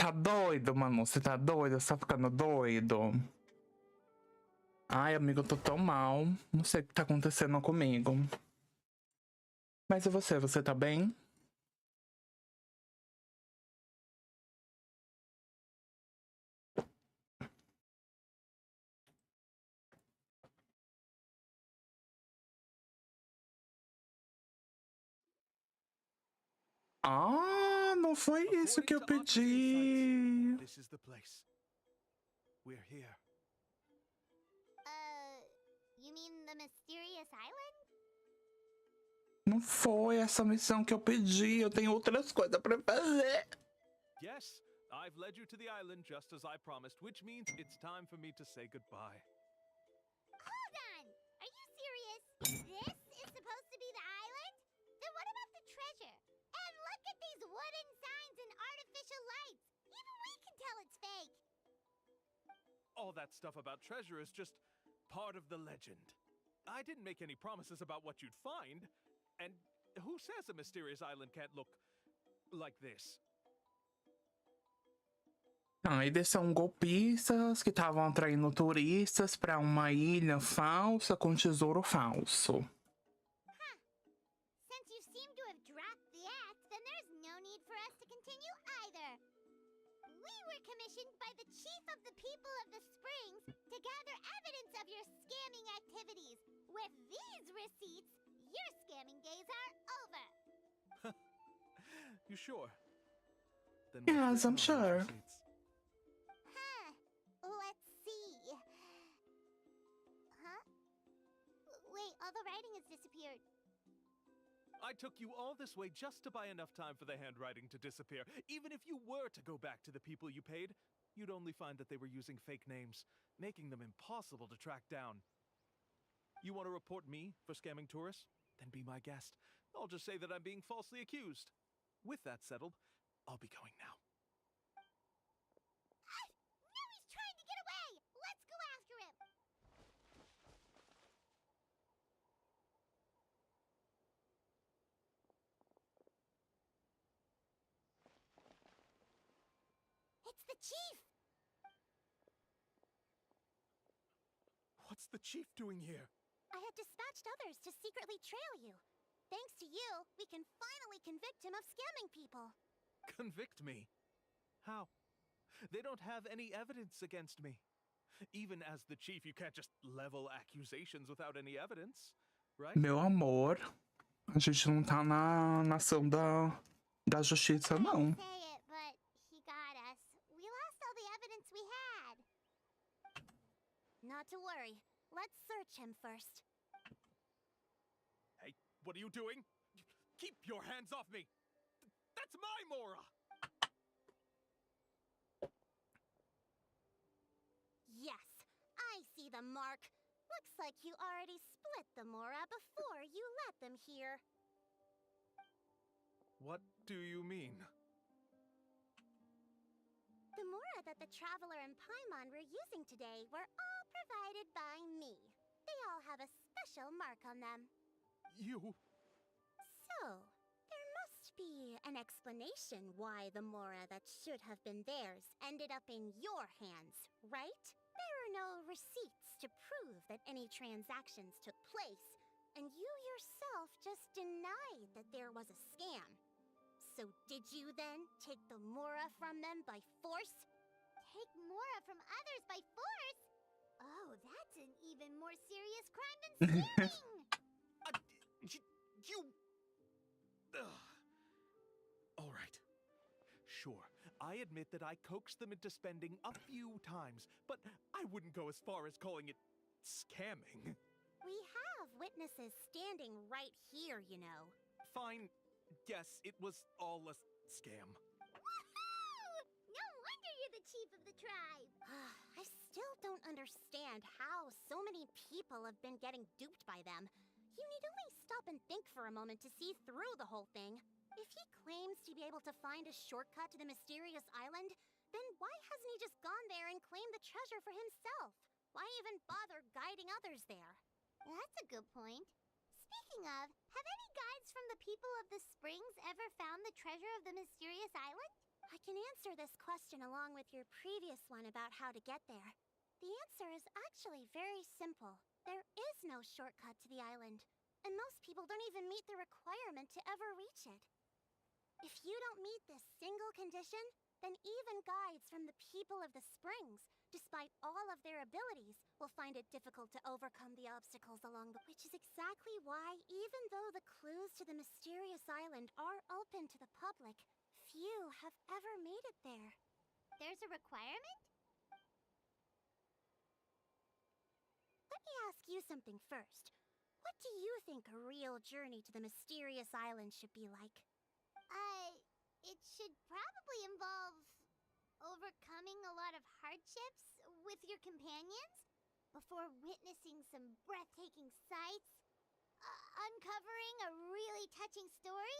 tá doido, mano? Você tá doido? Você tá ficando doido? Ai, amigo, eu tô tão mal. Não sei o que tá acontecendo comigo. Mas e você? Você tá bem? Ah, não foi isso que eu pedi. This is the place. We're here. You mean the mysterious island? Não foi essa missão que eu pedi. Eu tenho outras coisas pra fazer. Yes, I've led you to the island just as I promised, which means it's time for me to say goodbye. Hold on! Are you serious? This is supposed to be the island? Then what about the treasure? And look at these wooden signs and artificial lights! Even we can tell it's fake! All that stuff about treasure is just part of the legend. I didn't make any promises about what you'd find. And who says a mysterious island can't look like this? Eles são golpistas que estavam atraindo turistas para uma ilha falsa com tesouro falso. Huh. Since you seem to have dropped the act, then there's no need for us to continue either. We were commissioned by the chief of the people of the Springs to gather evidence of your scamming activities. With these receipts, your scamming days are over. You sure? Then Yes, I'm what's written on those sure. receipts? Let's see. Huh? Wait, all the writing has disappeared. I took you all this way just to buy enough time for the handwriting to disappear. Even if you were to go back to the people you paid, you'd only find that they were using fake names, making them impossible to track down. You want to report me for scamming tourists? Then be my guest. I'll just say that I'm being falsely accused. With that settled, I'll be going now. Now he's trying to get away! Let's go after him! It's the chief! What's the chief doing here? I had dispatched others to secretly trail you. Thanks to you, we can finally convict him of scamming people. Convict me? How? They don't have any evidence against me. Even as the chief, you can't just level accusations without any evidence, right? Meu amor, a gente não tá na nação da justiça, não. Say it, but he got us. We lost all the evidence we had. Not to worry. Let's search him first. Hey, what are you doing? Keep your hands off me! That's my Mora! Yes, I see the mark. Looks like you already split the Mora before you let them here. What do you mean? The Mora that the Traveler and Paimon were using today were all provided by me. They all have a special mark on them. You... So, there must be an explanation why the Mora that should have been theirs ended up in your hands, right? There are no receipts to prove that any transactions took place, and you yourself just denied that there was a scam. So did you then take the Mora from them by force? Take Mora from others by force? Oh, that's an even more serious crime than stealing! You... All right. Sure, I admit that I coaxed them into spending a few times, but I wouldn't go as far as calling it scamming. We have witnesses standing right here, you know. Fine. Yes, it was all a scam. Woohoo! No wonder you're the chief of the tribe! I still don't understand how so many people have been getting duped by them. You need only stop and think for a moment to see through the whole thing. If he claims to be able to find a shortcut to the mysterious island, then why hasn't he just gone there and claimed the treasure for himself? Why even bother guiding others there? That's a good point. Speaking of, have any guides from the people of the Springs ever found the treasure of the mysterious island? I can answer this question along with your previous one about how to get there. The answer is actually very simple. There is no shortcut to the island, and most people don't even meet the requirement to ever reach it. If you don't meet this single condition, then even guides from the people of the Springs, despite all of their abilities, will find it difficult to overcome the obstacles along the way. Which is exactly why, even though the clues to the mysterious island are open to the public, few have ever made it there. There's a requirement? Let me ask you something first. What do you think a real journey to the mysterious island should be like? It should probably involve overcoming a lot of hardships with your companions before witnessing some breathtaking sights, uncovering a really touching story,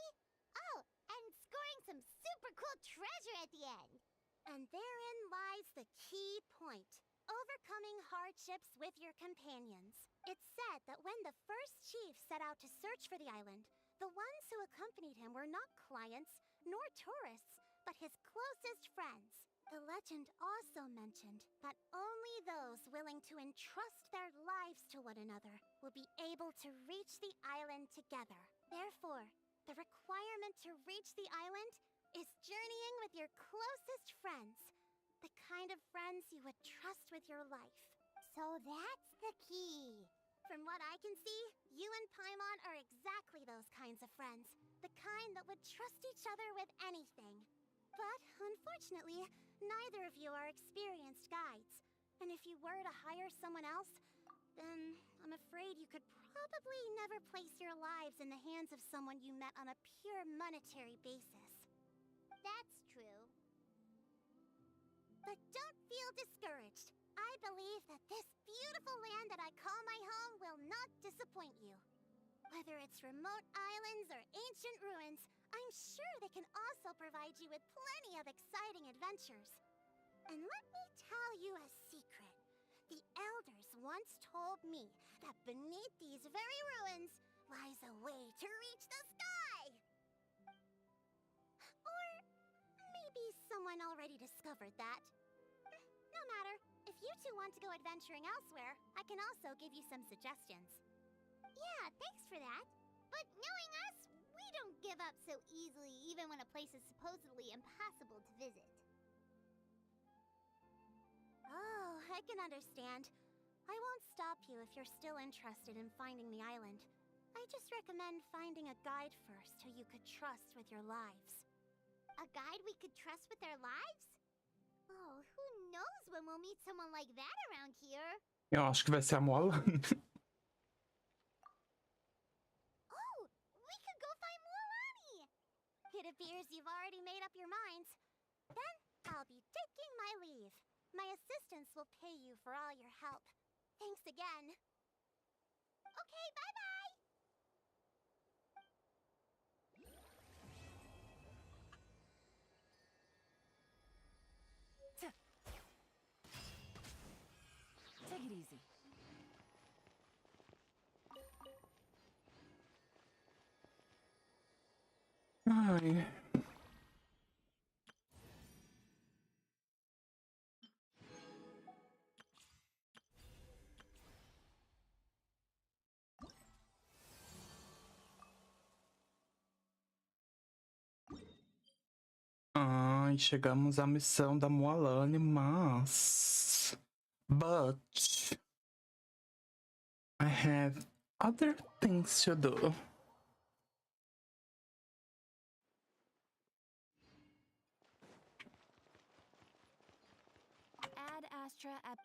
and scoring some super cool treasure at the end. And therein lies the key point. Overcoming hardships with your companions. It's said that when the first chief set out to search for the island, the ones who accompanied him were not clients nor tourists, but his closest friends. The legend also mentioned that only those willing to entrust their lives to one another will be able to reach the island together. Therefore, the requirement to reach the island is journeying with your closest friends. The kind of friends you would trust with your life. So that's the key. From what I can see, you and Paimon are exactly those kinds of friends. The kind that would trust each other with anything. But, unfortunately, neither of you are experienced guides. And if you were to hire someone else, then I'm afraid you could probably never place your lives in the hands of someone you met on a pure monetary basis. That's true. But don't feel discouraged. I believe that this beautiful land that I call my home will not disappoint you. Whether it's remote islands or ancient ruins, I'm sure they can also provide you with plenty of exciting adventures. And let me tell you a secret. The elders once told me that beneath these very ruins lies a way to reach the sky. Or maybe someone already discovered that. No matter. If you two want to go adventuring elsewhere, I can also give you some suggestions. Yeah, thanks for that. But knowing us, we don't give up so easily even when a place is supposedly impossible to visit. Oh, I can understand. I won't stop you if you're still interested in finding the island. I just recommend finding a guide first who you could trust with your lives. A guide we could trust with our lives? Oh, who knows when we'll meet someone like that around here? Eu acho que vai ser a Moalane. Oh, we could go find Mualani! It appears you've already made up your minds. Then I'll be taking my leave. My assistants will pay you for all your help. Thanks again. Okay, bye-bye! Take it easy. Ai. Ai, chegamos à missão da Moalane, mas... But... I have other things to do. Ad Astra at...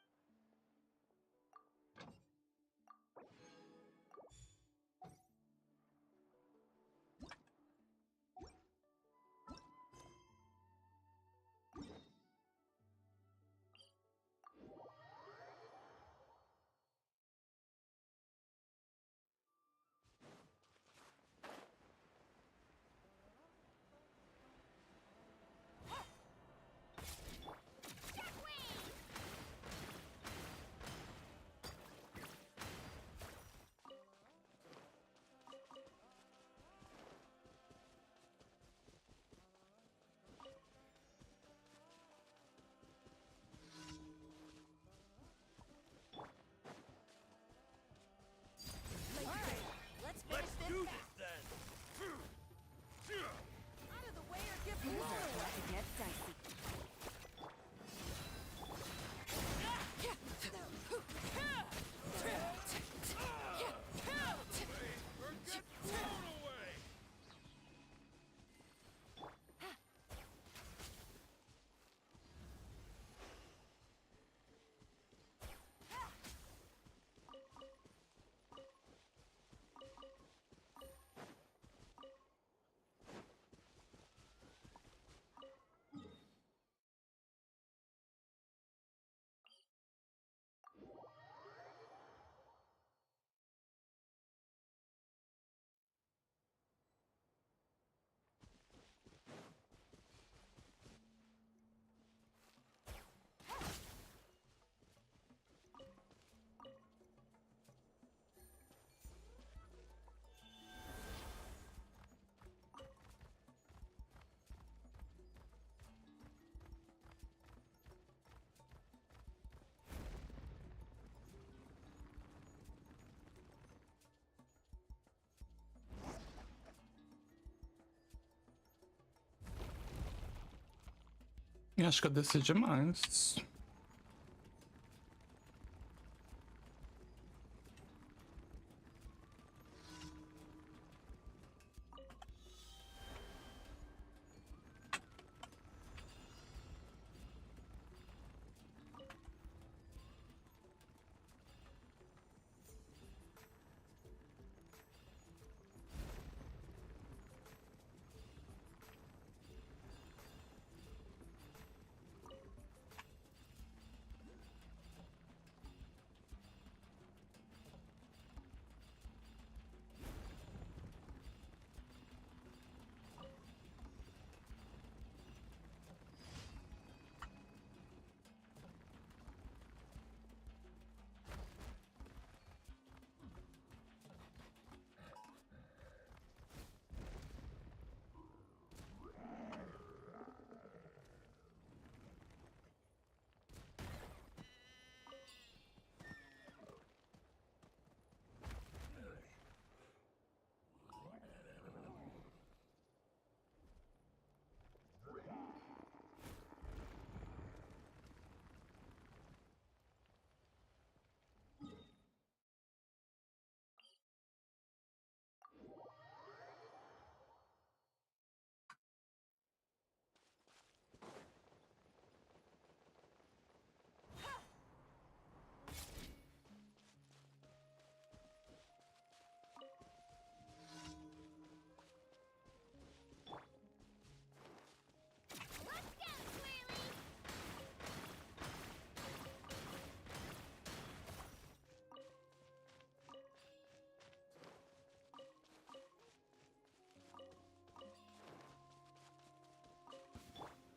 Acho que eu desci demais.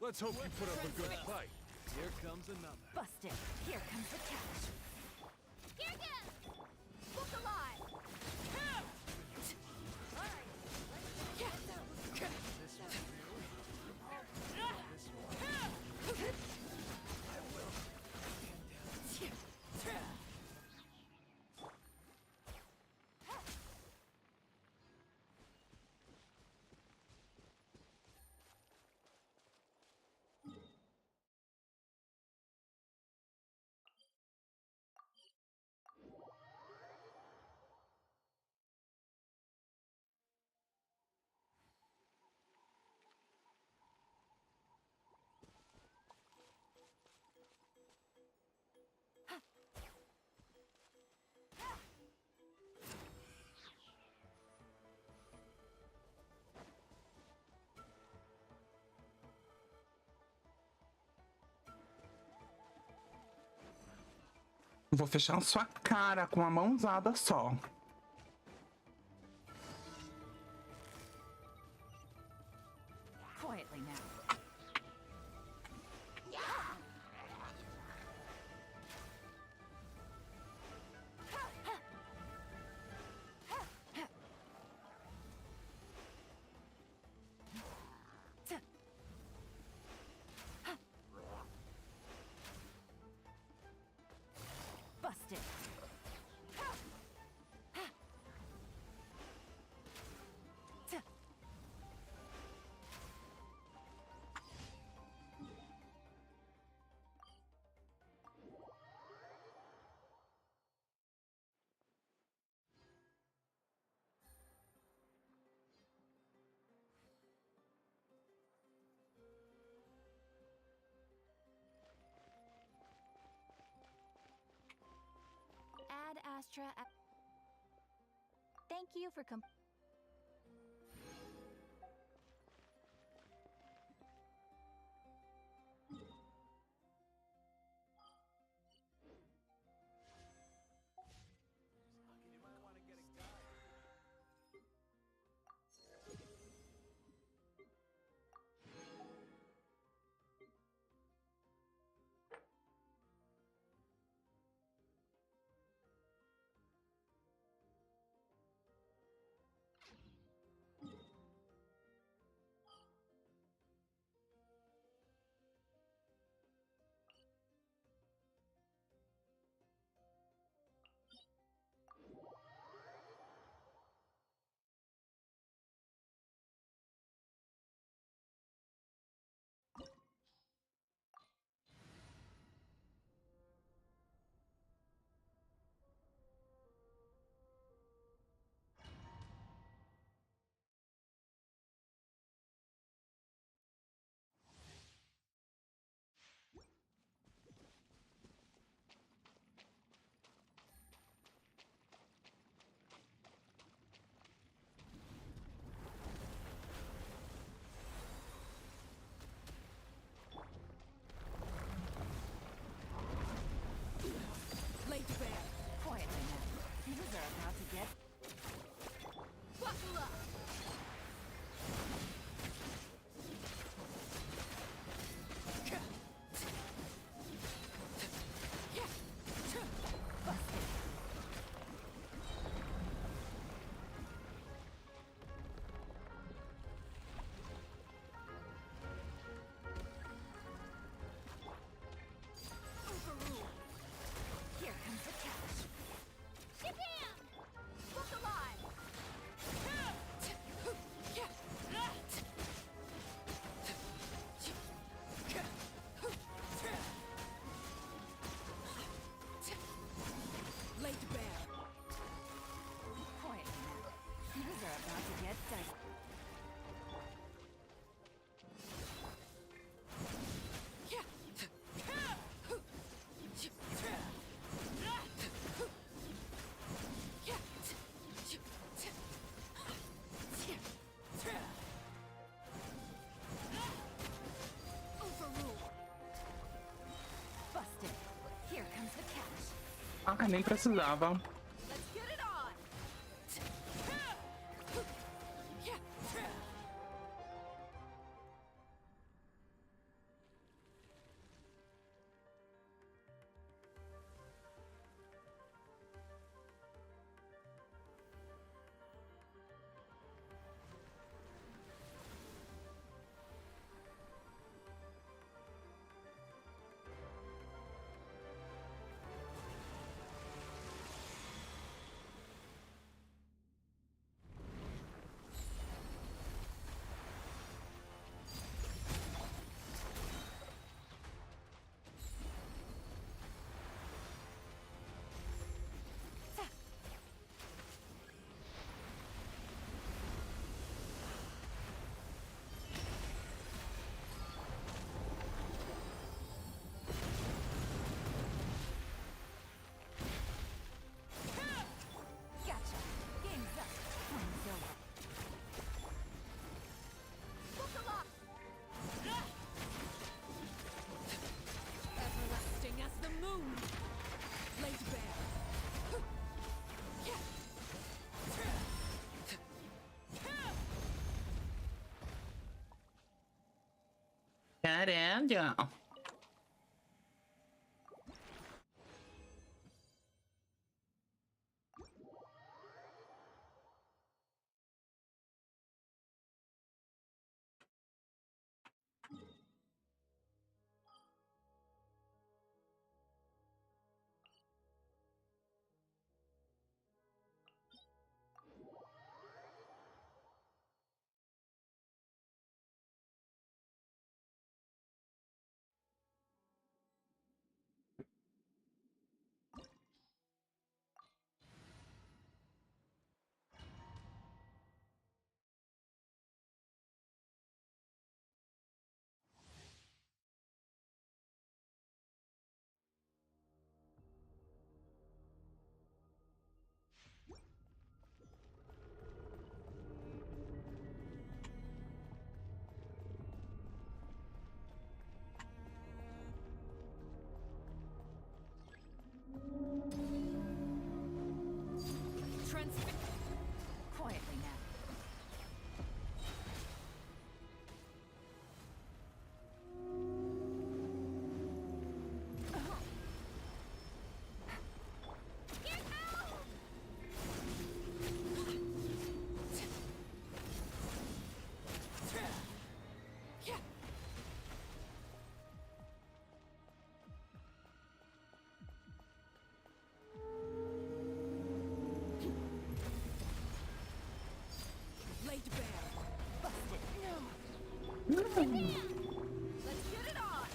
Let's hope you put up a good fight. Here comes another. Busted. Here comes the catch. Here goes! Look alive! Alright, let's get This one you. This one. Vou fechar sua cara com uma mãozada só. Quietly now. Busted. Ad Astra. Thank you for Ah, nem precisava. Let's get it on. Gotcha. Game's up. Time's over. Look aloft. Everlasting as the moon. Laid bare. Caralho. Quietly now. Laid bare. Busted. Let's get it on.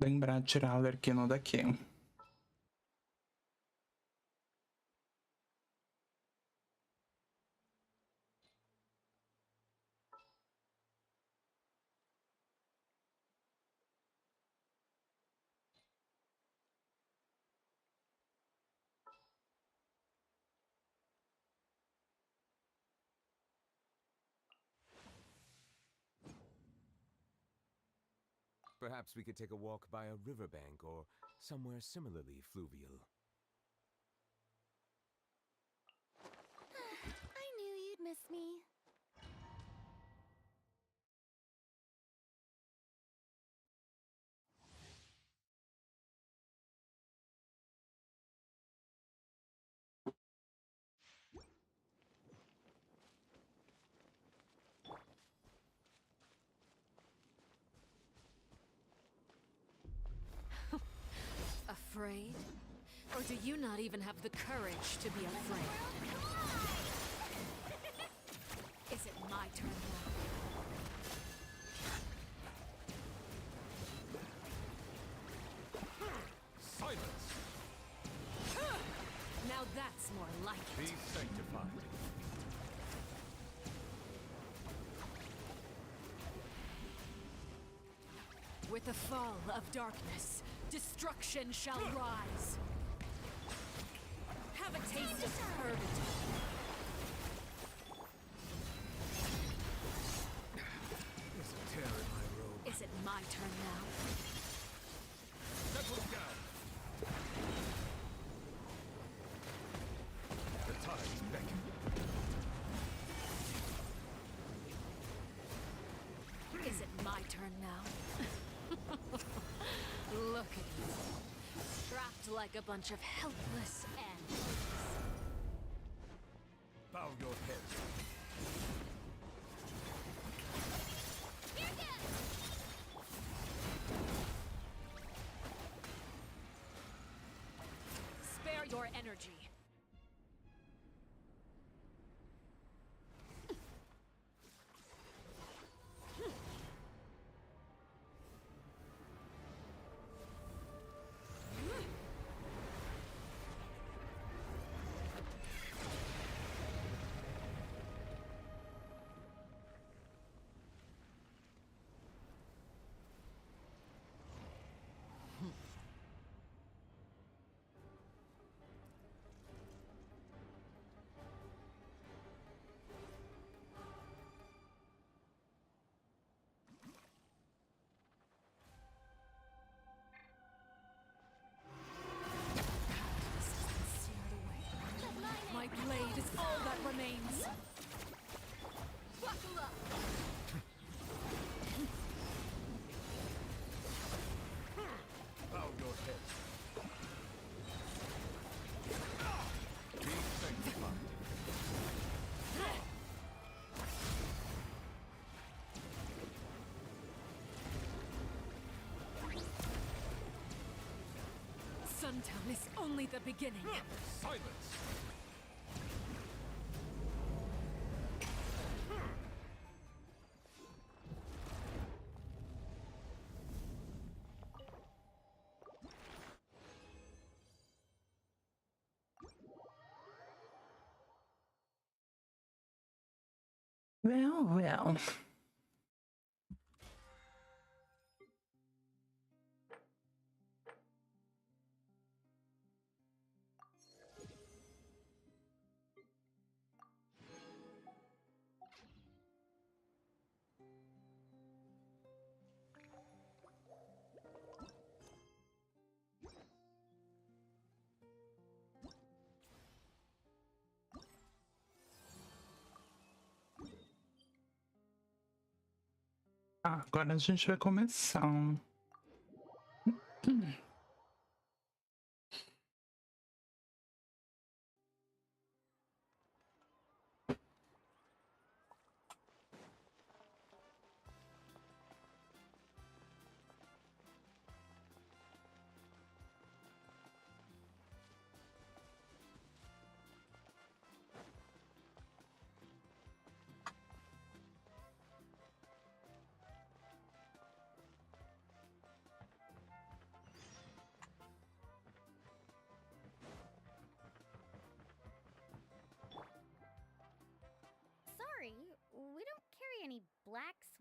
lembrar de tirar o alerquino daqui. Perhaps we could take a walk by a riverbank or somewhere similarly fluvial. I knew you'd miss me. Afraid? Or do you not even have the courage to be afraid? Is it my turn now? Silence! Now that's more like Be it. sanctified. With the fall of darkness, destruction shall rise. Have a taste of purgatory. There's a tear in my robe. Is it my turn now? Settle down. The tides beckon. Is it my turn now? Look at you. Trapped like a bunch of helpless animals. Bow your head. Spare your energy. My blade is all that remains. Buckle up. Bow your head. Be sanctified. Suntown is only the beginning. Silence! Well, well. Agora a gente vai começar.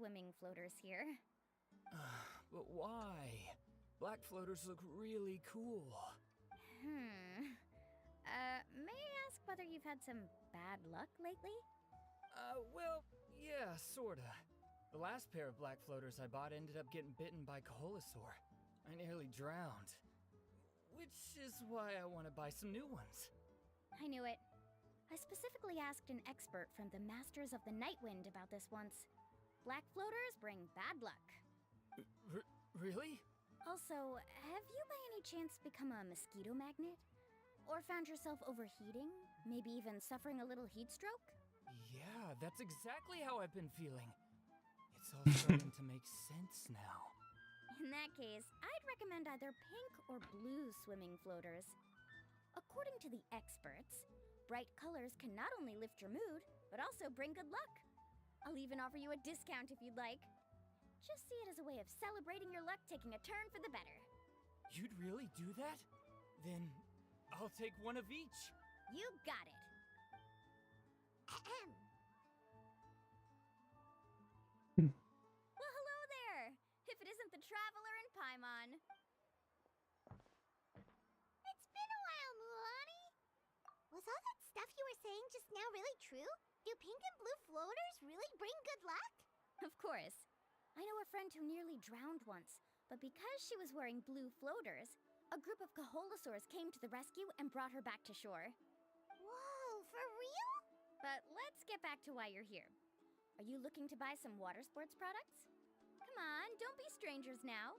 swimming floaters here. But why? Black floaters look really cool. May I ask whether you've had some bad luck lately? Well, yeah, sorta. The last pair of black floaters I bought ended up getting bitten by Kaholasaur. I nearly drowned. Which is why I want to buy some new ones. I knew it. I specifically asked an expert from the Masters of the Nightwind about this once. Black floaters bring bad luck. Really? Also, have you by any chance become a mosquito magnet? Or found yourself overheating? Maybe even suffering a little heat stroke? Yeah, that's exactly how I've been feeling. It's all starting to make sense now. In that case, I'd recommend either pink or blue swimming floaters. According to the experts, bright colors can not only lift your mood, but also bring good luck. I'll even offer you a discount if you'd like. Just see it as a way of celebrating your luck taking a turn for the better. You'd really do that? Then I'll take one of each. You got it. Ahem. Well, hello there! If it isn't the Traveler in Paimon. It's been a while, Mulan. Was all that stuff you were saying just now really true? Do pink and blue floaters really bring good luck? Of course. I know a friend who nearly drowned once, but because she was wearing blue floaters, a group of Kaholasaurs came to the rescue and brought her back to shore. Whoa, for real? But let's get back to why you're here. Are you looking to buy some water sports products? Come on, don't be strangers now.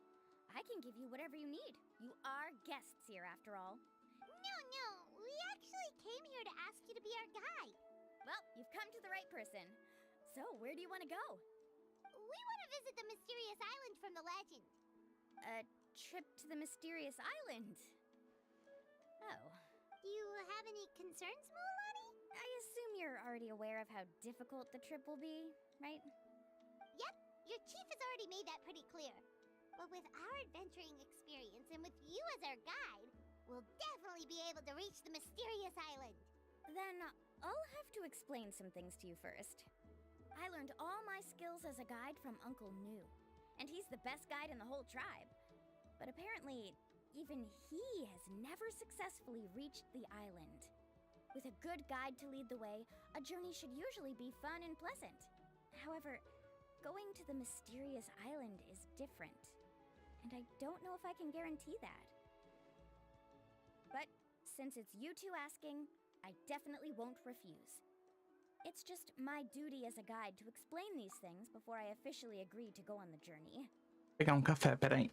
I can give you whatever you need. You are guests here after all. No, we actually came here to ask you to be our guide. Well, you've come to the right person. So, where do you want to go? We want to visit the mysterious island from the legend. A trip to the mysterious island. Oh. Do you have any concerns, Mulan? I assume you're already aware of how difficult the trip will be, right? Yep, your chief has already made that pretty clear. But with our adventuring experience and with you as our guide, we'll definitely be able to reach the mysterious island. Then I'll have to explain some things to you first. I learned all my skills as a guide from Uncle Nu, and he's the best guide in the whole tribe. But apparently, even he has never successfully reached the island. With a good guide to lead the way, a journey should usually be fun and pleasant. However, going to the mysterious island is different, and I don't know if I can guarantee that. But since it's you two asking, I definitely won't refuse. It's just my duty as a guide to explain these things before I officially agree to go on the journey. Pegar café, peraí.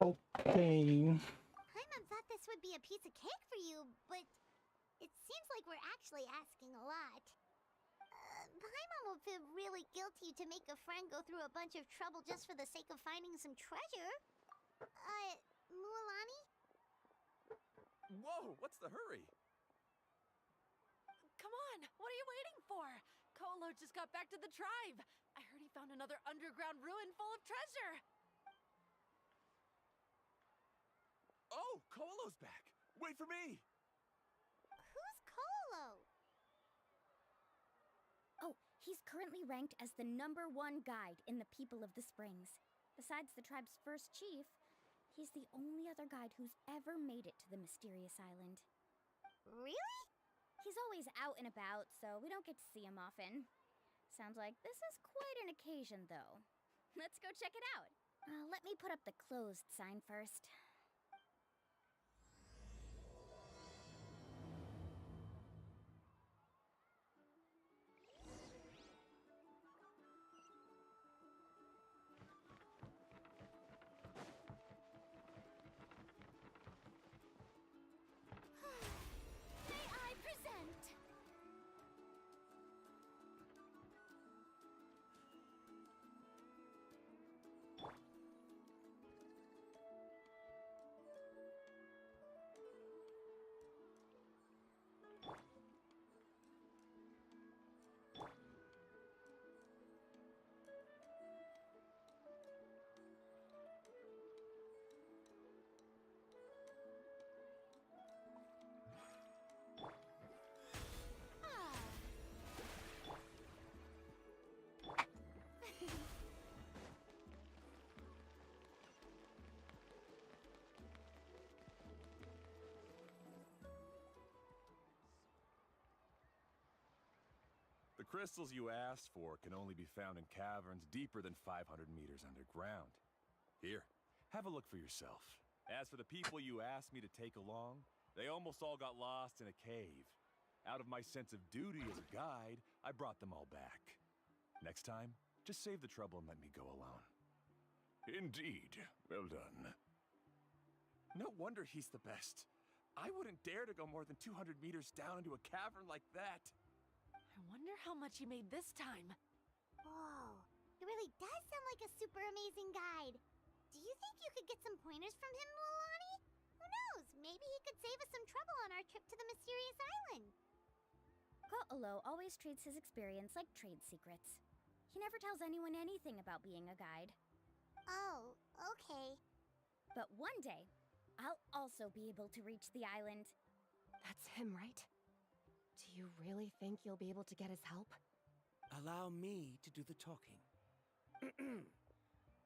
Ok. Paimon thought this would be a piece of cake for you, but it seems like we're actually asking a lot. Paimon will feel really guilty to make a friend go through a bunch of trouble just for the sake of finding some treasure. Mualani? Whoa, what's the hurry? Come on, what are you waiting for? Kolo just got back to the tribe. I heard he found another underground ruin full of treasure. Oh, Kolo's back. Wait for me. Who's Kolo? Oh, he's currently ranked as the #1 guide in the People of the Springs. Besides the tribe's first chief, he's the only other guide who's ever made it to the mysterious island. Really? He's always out and about, so we don't get to see him often. Sounds like this is quite an occasion, though. Let's go check it out. Let me put up the closed sign first. May I present? The crystals you asked for can only be found in caverns deeper than 500 meters underground. Here, have a look for yourself. As for the people you asked me to take along, they almost all got lost in a cave. Out of my sense of duty as a guide, I brought them all back. Next time, just save the trouble and let me go alone. Indeed. Well done. No wonder he's the best. I wouldn't dare to go more than 200 meters down into a cavern like that. I wonder how much he made this time. Whoa, he really does sound like a super amazing guide. Do you think you could get some pointers from him, Mualani? Who knows? Maybe he could save us some trouble on our trip to the mysterious island. Ko'olo always treats his experience like trade secrets. He never tells anyone anything about being a guide. Oh, okay. But one day, I'll also be able to reach the island. That's him, right? Do you really think you'll be able to get his help? Allow me to do the talking.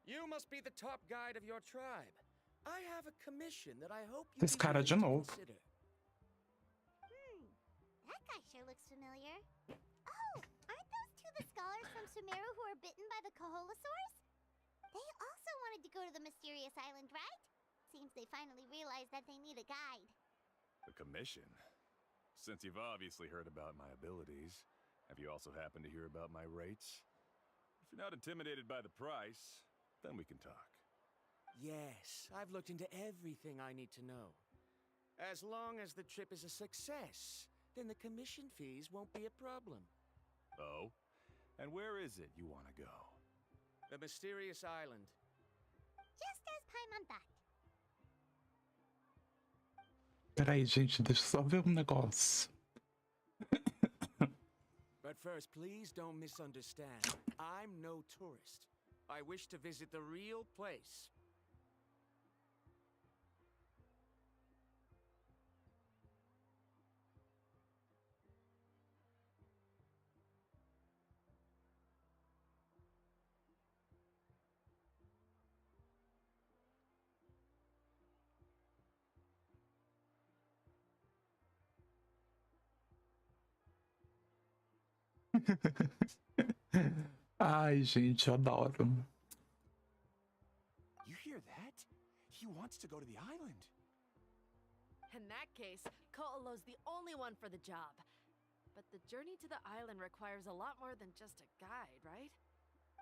You must be the top guide of your tribe. I have a commission that I hope you This cara de novo. consider. That guy sure looks familiar. Oh, aren't those two the scholars from Sumeru who were bitten by the Koholosaurs? They also wanted to go to the mysterious island, right? Seems they finally realized that they need a guide. A commission? Since you've obviously heard about my abilities, have you also happened to hear about my rates? If you're not intimidated by the price, then we can talk. Yes, I've looked into everything I need to know. As long as the trip is a success, then the commission fees won't be a problem. Oh? And where is it you want to go? The mysterious island. Just as Paimon thought. Peraí, gente, deixa eu só ver um negócio. But first, please don't misunderstand. I'm no tourist. I wish to visit the real place. Ai, gente, eu adoro. You hear that? He wants to go to the island. In that case, Ko'olo's the only one for the job. But the journey to the island requires a lot more than just a guide, right?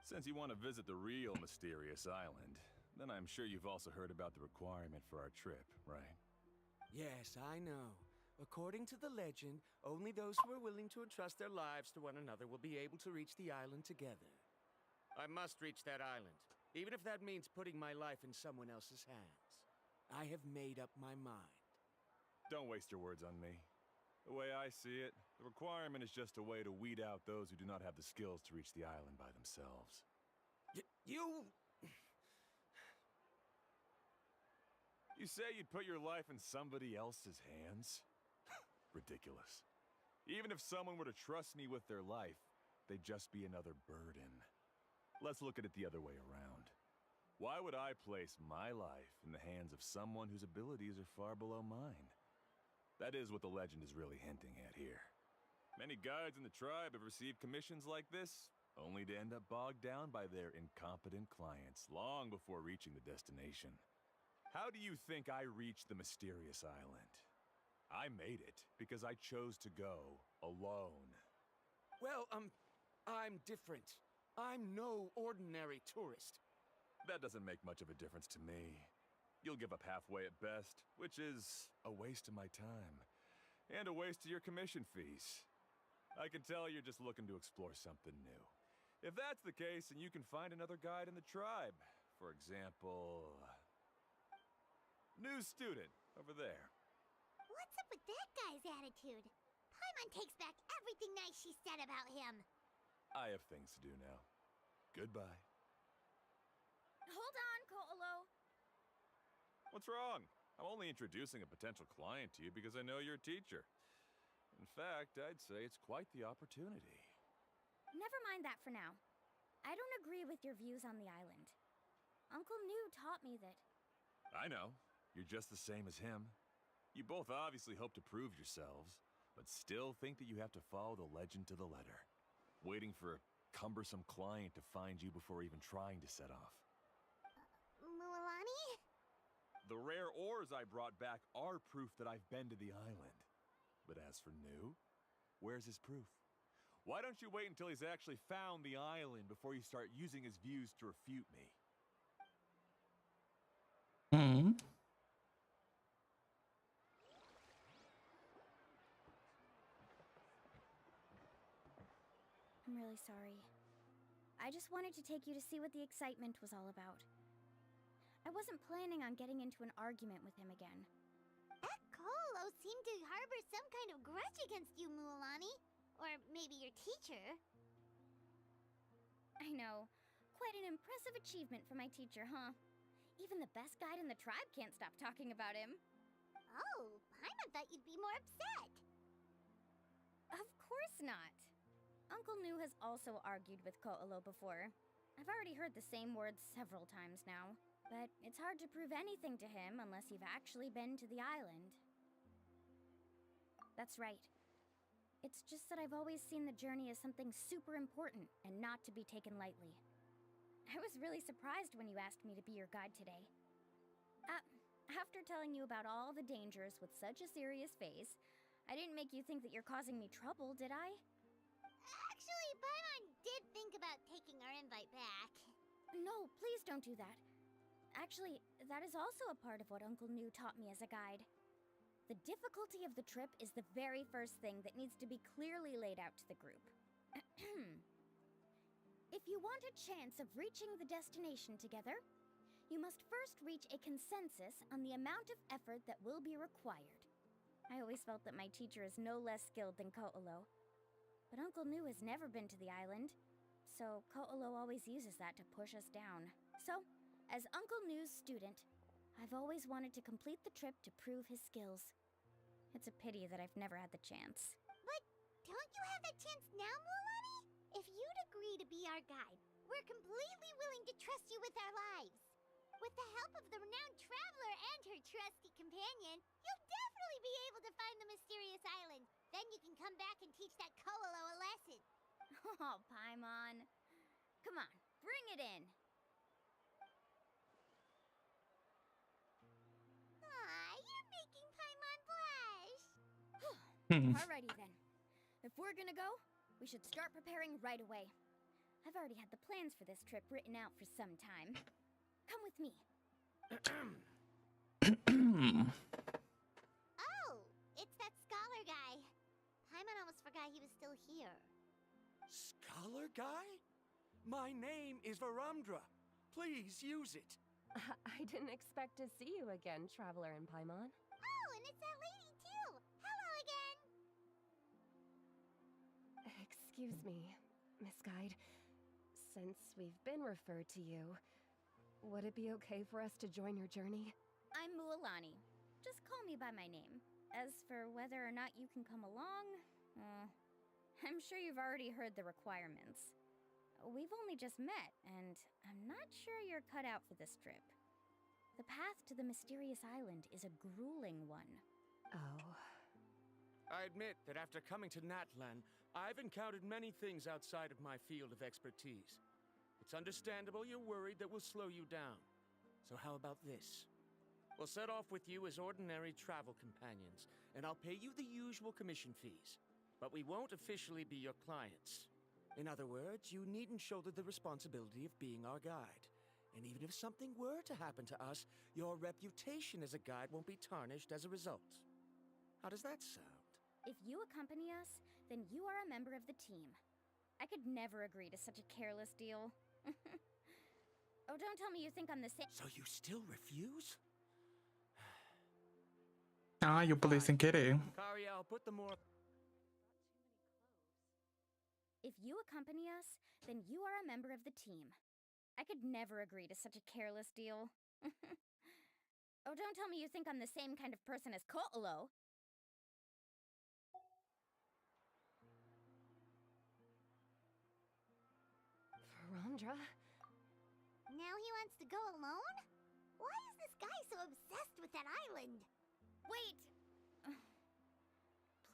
Since you want to visit the real mysterious island, Then I'm sure you've also heard about the requirement for our trip, right? Yes, I know. According to the legend, only those who are willing to entrust their lives to one another will be able to reach the island together. I must reach that island, even if that means putting my life in someone else's hands. I have made up my mind. Don't waste your words on me. The way I see it, the requirement is just a way to weed out those who do not have the skills to reach the island by themselves. You... You say you'd put your life in somebody else's hands? Ridiculous. Even if someone were to trust me with their life, they'd just be another burden. Let's look at it the other way around. Why would I place my life in the hands of someone whose abilities are far below mine? That is what the legend is really hinting at here. Many guides in the tribe have received commissions like this, only to end up bogged down by their incompetent clients long before reaching the destination. How do you think I reached the mysterious island? I made it because I chose to go alone. Well, I'm different. I'm no ordinary tourist. That doesn't make much of a difference to me. You'll give up halfway at best, which is a waste of my time. And a waste of your commission fees. I can tell you're just looking to explore something new. If that's the case, then you can find another guide in the tribe. For example... new student, over there. What's up with that guy's attitude? Paimon takes back everything nice she said about him. I have things to do now. Goodbye. Hold on, Ko'olo. What's wrong? I'm only introducing a potential client to you because I know you're a teacher. In fact, I'd say it's quite the opportunity. Never mind that for now. I don't agree with your views on the island. Uncle New taught me that... I know. You're just the same as him. You both obviously hope to prove yourselves, but still think that you have to follow the legend to the letter, waiting for a cumbersome client to find you before even trying to set off. Mualani? The rare ores I brought back are proof that I've been to the island. But as for New, where's his proof? Why don't you wait until he's actually found the island before you start using his views to refute me? Hmm. I'm really sorry. I just wanted to take you to see what the excitement was all about. I wasn't planning on getting into an argument with him again. That Ko'olo seemed to harbor some kind of grudge against you, Mualani. Or maybe your teacher. I know. Quite an impressive achievement for my teacher, huh? Even the best guide in the tribe can't stop talking about him. Oh, Paimon thought you'd be more upset. Of course not. Uncle New has also argued with Ko'olo before. I've already heard the same words several times now. But it's hard to prove anything to him unless you've actually been to the island. That's right. It's just that I've always seen the journey as something super important and not to be taken lightly. I was really surprised when you asked me to be your guide today. After telling you about all the dangers with such a serious face, I didn't make you think that you're causing me trouble, did I? Actually, Paimon did think about taking our invite back. No, please don't do that. Actually, that is also a part of what Uncle New taught me as a guide. The difficulty of the trip is the very first thing that needs to be clearly laid out to the group. If you want a chance of reaching the destination together, you must first reach a consensus on the amount of effort that will be required. I always felt that my teacher is no less skilled than Ko'olo. But Uncle New has never been to the island, so Ko'olo always uses that to push us down. So, as Uncle New's student, I've always wanted to complete the trip to prove his skills. It's a pity that I've never had the chance. But don't you have that chance now, Mualani? If you'd agree to be our guide, we're completely willing to trust you with our lives. With the help of the renowned traveler and her trusty companion, you'll definitely be able to find the mysterious island. Then you can come back and teach that Ko'olo a lesson. Oh, Paimon. Come on, bring it in. Aw, you're making Paimon blush. Alrighty then. If we're gonna go, we should start preparing right away. I've already had the plans for this trip written out for some time. Come with me. Oh, it's that scholar guy. Paimon almost forgot he was still here. Scholar guy? My name is Varumdra. Please use it. I didn't expect to see you again, Traveler in Paimon. Oh, and it's that lady too. Hello again. Excuse me, Miss Guide. Since we've been referred to you, would it be okay for us to join your journey? I'm Mualani. Just call me by my name. As for whether or not you can come along, I'm sure you've already heard the requirements. We've only just met, and I'm not sure you're cut out for this trip. The path to the mysterious island is a grueling one. Oh. I admit that after coming to Natlan, I've encountered many things outside of my field of expertise. It's understandable you're worried that we'll slow you down. So how about this? We'll set off with you as ordinary travel companions, and I'll pay you the usual commission fees. But we won't officially be your clients. In other words, you needn't shoulder the responsibility of being our guide. And even if something were to happen to us, your reputation as a guide won't be tarnished as a result. How does that sound? If you accompany us, then you are a member of the team. I could never agree to such a careless deal. Oh, don't tell me you think I'm the same. So you still refuse? Ah, eu pulei sem querer. Kariel, put the more... If you accompany us, then you are a member of the team. I could never agree to such a careless deal. Oh, don't tell me you think I'm the same kind of person as Ko'olo. Varumdra? Now he wants to go alone? Why is this guy so obsessed with that island? Wait!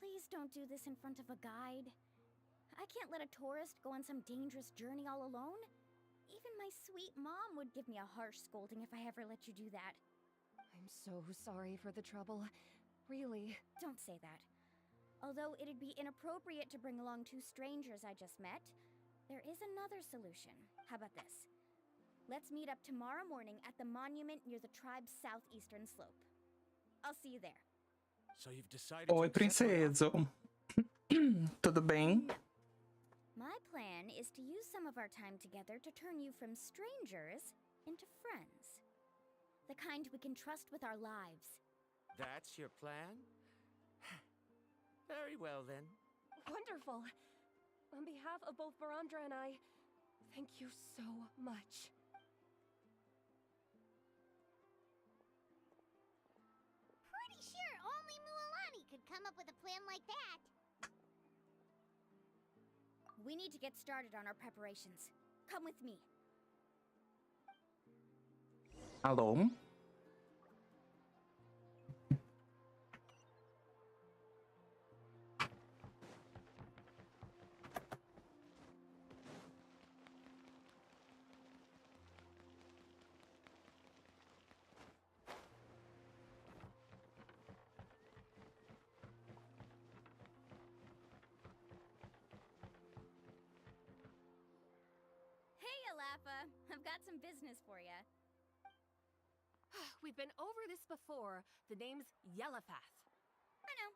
Please don't do this in front of a guide. I can't let a tourist go on some dangerous journey all alone. Even my sweet mom would give me a harsh scolding if I ever let you do that. I'm so sorry for the trouble. Really. Don't say that. Although it'd be inappropriate to bring along two strangers I just met, there is another solution. How about this? Let's meet up tomorrow morning at the monument near the tribe's southeastern slope. I'll see you there. So you've decided Oi, to accept my princeso. Tudo bem? My plan is to use some of our time together to turn you from strangers into friends. The kind we can trust with our lives. That's your plan? Very well, then. Wonderful. On behalf of both Varumdra and I, thank you so much. Pretty sure only Mualani could come up with a plan like that. We need to get started on our preparations. Come with me. Alô? Hey, Alafa. I've got some business for you. We've been over this before. The name's Yellowfath. I know.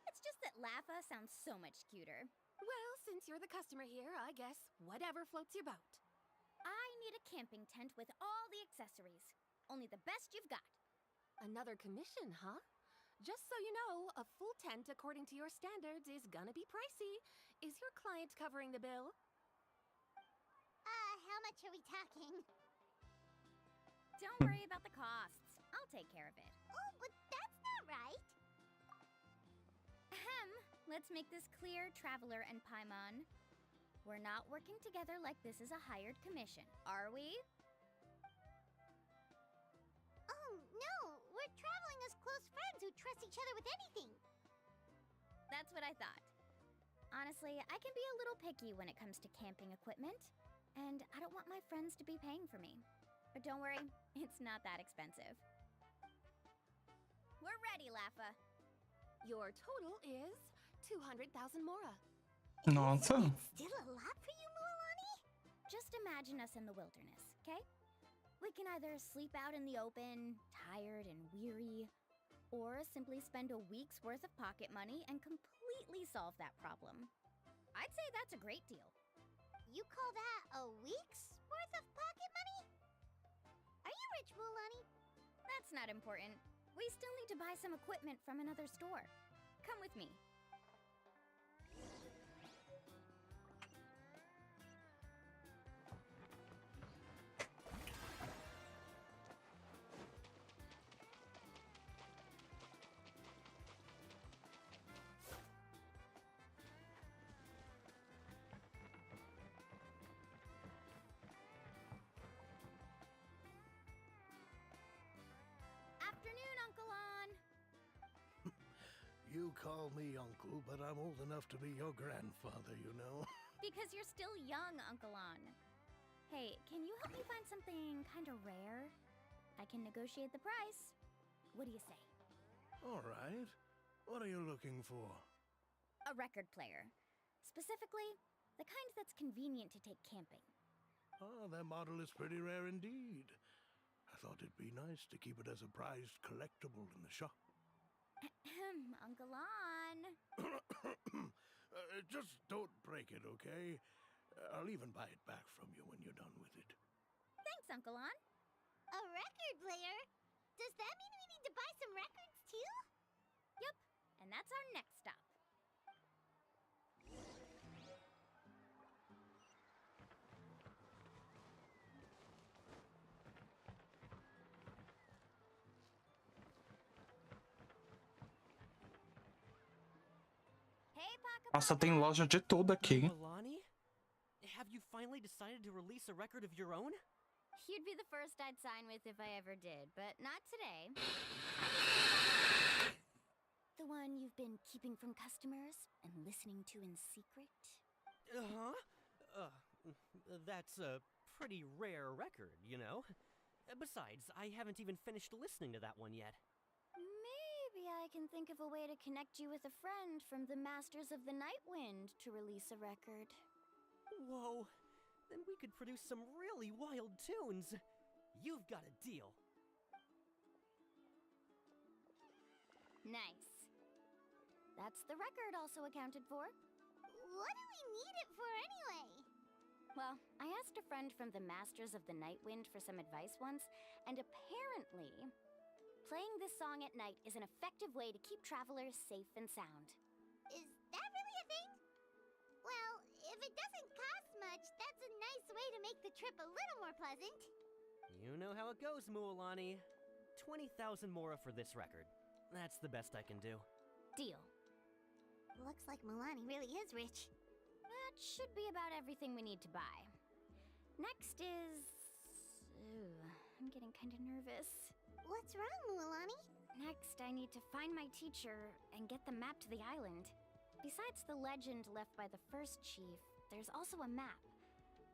It's just that Lafa sounds so much cuter. Well, since you're the customer here, I guess whatever floats your boat. I need a camping tent with all the accessories. Only the best you've got. Another commission, huh? Just so you know, a full tent according to your standards is gonna be pricey. Is your client covering the bill? How much are we talking? Don't worry about the costs. I'll take care of it. Oh, but that's not right. Ahem. Let's make this clear, Traveler and Paimon. We're not working together like this is a hired commission, are we? Oh, no. We're traveling as close friends who trust each other with anything. That's what I thought. Honestly, I can be a little picky when it comes to camping equipment, and I don't want my friends to be paying for me. But don't worry, it's not that expensive. We're ready, Lafa. Your total is 200,000 mora. Nossa. Still a lot for you, Mualani? Just imagine us in the wilderness, okay? We can either sleep out in the open, tired and weary, or simply spend a week's worth of pocket money and completely solve that problem. I'd say that's a great deal. You call that a week's worth of pocket money? Are you rich, Mualani? That's not important. We still need to buy some equipment from another store. Come with me. Afternoon, Uncle On. You call me uncle, but I'm old enough to be your grandfather, you know. Because you're still young, Uncle On. Hey, can you help me find something kind of rare? I can negotiate the price. What do you say? All right. What are you looking for? A record player. Specifically, the kind that's convenient to take camping. Oh, that model is pretty rare indeed. I thought it'd be nice to keep it as a prized collectible in the shop. Uncle On. Just don't break it, okay? I'll even buy it back from you when you're done with it. Thanks, Uncle On. A record player? Does that mean we need to buy some records too? Yep, and that's our next stop. Hey, Paka Nossa, Paka. tem loja de tudo aqui. Milani? Have you finally decided to release a record of your own? You'd be the first I'd sign with if I ever did, but not today. The one you've been keeping from customers and listening to in secret? Uh-huh. That's a pretty rare record, you know? Besides, I haven't even finished listening to that one yet. Maybe I can think of a way to connect you with a friend from the Masters of the Night Wind to release a record. Whoa. Then we could produce some really wild tunes. You've got a deal. Nice. That's the record also accounted for. What do we need it for anyway? Well, I asked a friend from the Masters of the Night Wind for some advice once, and apparently, playing this song at night is an effective way to keep travelers safe and sound. Is that really a thing? Well, if it doesn't cost much, that's a nice way to make the trip a little more pleasant. You know how it goes, Mualani. 20,000 mora for this record. That's the best I can do. Deal. Looks like Milani really is rich. That should be about everything we need to buy. Next is... I'm getting kind of nervous. What's wrong, Mualani? Next, I need to find my teacher and get the map to the island. Besides the legend left by the first chief, there's also a map.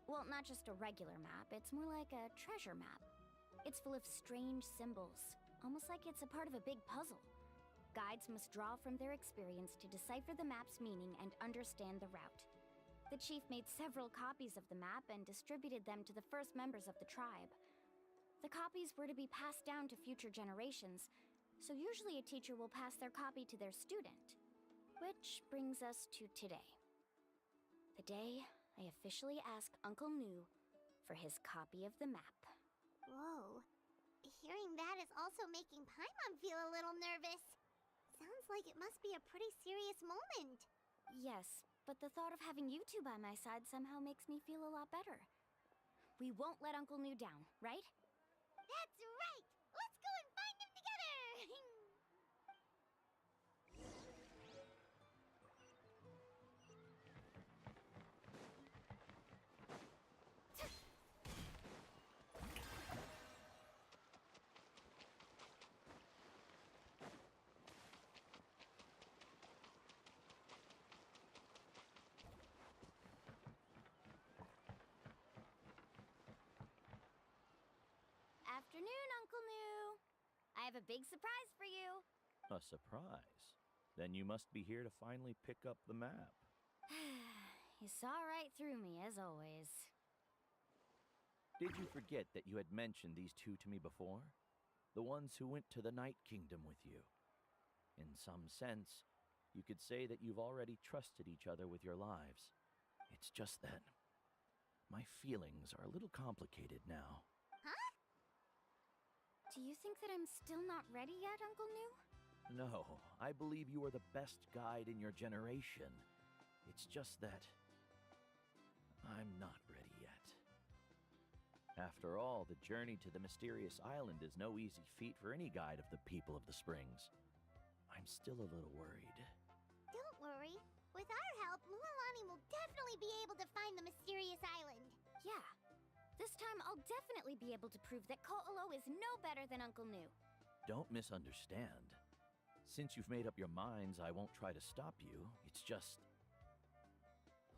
Well, not just a regular map, it's more like a treasure map. It's full of strange symbols, almost like it's a part of a big puzzle. Guides must draw from their experience to decipher the map's meaning and understand the route. The chief made several copies of the map and distributed them to the first members of the tribe. The copies were to be passed down to future generations, so usually a teacher will pass their copy to their student. Which brings us to today. The day I officially asked Uncle Nu for his copy of the map. Whoa. Hearing that is also making Paimon feel a little nervous. Sounds like it must be a pretty serious moment. Yes, but the thought of having you two by my side somehow makes me feel a lot better. We won't let Uncle Nu down, right? That's right! Let's go and find him together! Afternoon, Uncle Nu. I have a big surprise for you. A surprise? Then you must be here to finally pick up the map. You saw right through me, as always. Did you forget that you had mentioned these two to me before? The ones who went to the Night Kingdom with you. In some sense, you could say that you've already trusted each other with your lives. It's just that my feelings are a little complicated now. Huh? Do you think that I'm still not ready yet, Uncle New? No, I believe you are the best guide in your generation. It's just that I'm not ready yet. After all, the journey to the mysterious island is no easy feat for any guide of the people of the Springs. I'm still a little worried. Don't worry. With our help, Mualani will definitely be able to find the mysterious island. Yeah. This time I'll definitely be able to prove that Ko'olo is no better than Uncle New. Don't misunderstand. Since you've made up your minds, I won't try to stop you. It's just...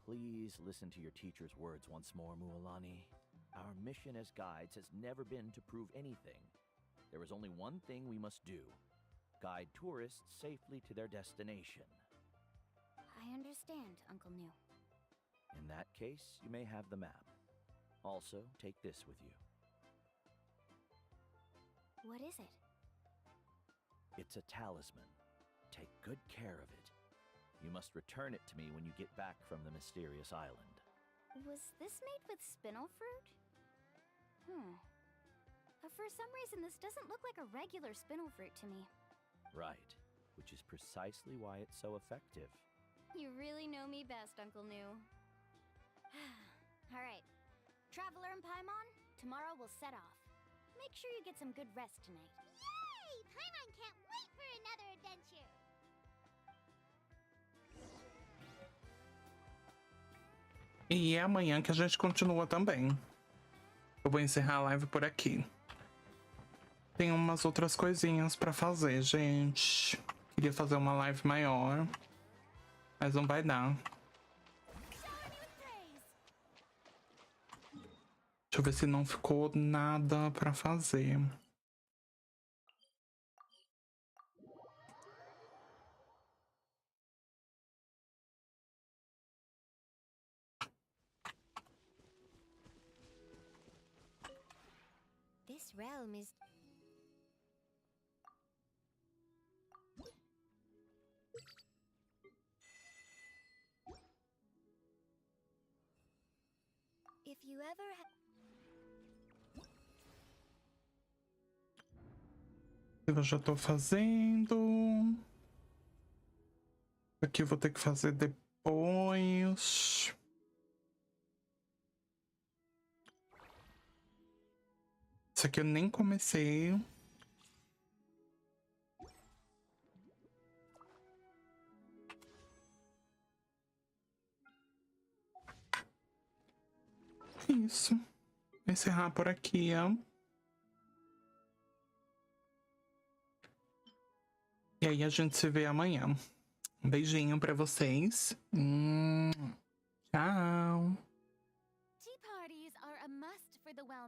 Please listen to your teacher's words once more, Mualani. Our mission as guides has never been to prove anything. There is only one thing we must do. Guide tourists safely to their destination. I understand, Uncle New. In that case, you may have the map. Also, take this with you. What is it? It's a talisman. Take good care of it. You must return it to me when you get back from the mysterious island. Was this made with spinel fruit? For some reason, this doesn't look like a regular spinel fruit to me. Right, which is precisely why it's so effective. You really know me best, Uncle New. All right. Traveler and Paimon, tomorrow we'll set off. Make sure you get some good rest tonight. Yay! Paimon can't wait for another adventure! E é amanhã que a gente continua também. Eu vou encerrar a live por aqui. Tem umas outras coisinhas pra fazer, gente. Queria fazer uma live maior, mas não vai dar. Deixa eu ver se não ficou nada pra fazer. This realm is... If you ever Eu já tô fazendo. Aqui eu vou ter que fazer depois. Isso aqui eu nem comecei. Isso. Vou encerrar por aqui, ó. E aí a gente se vê amanhã. Um beijinho pra vocês. Tchau. Tea parties are a must for the well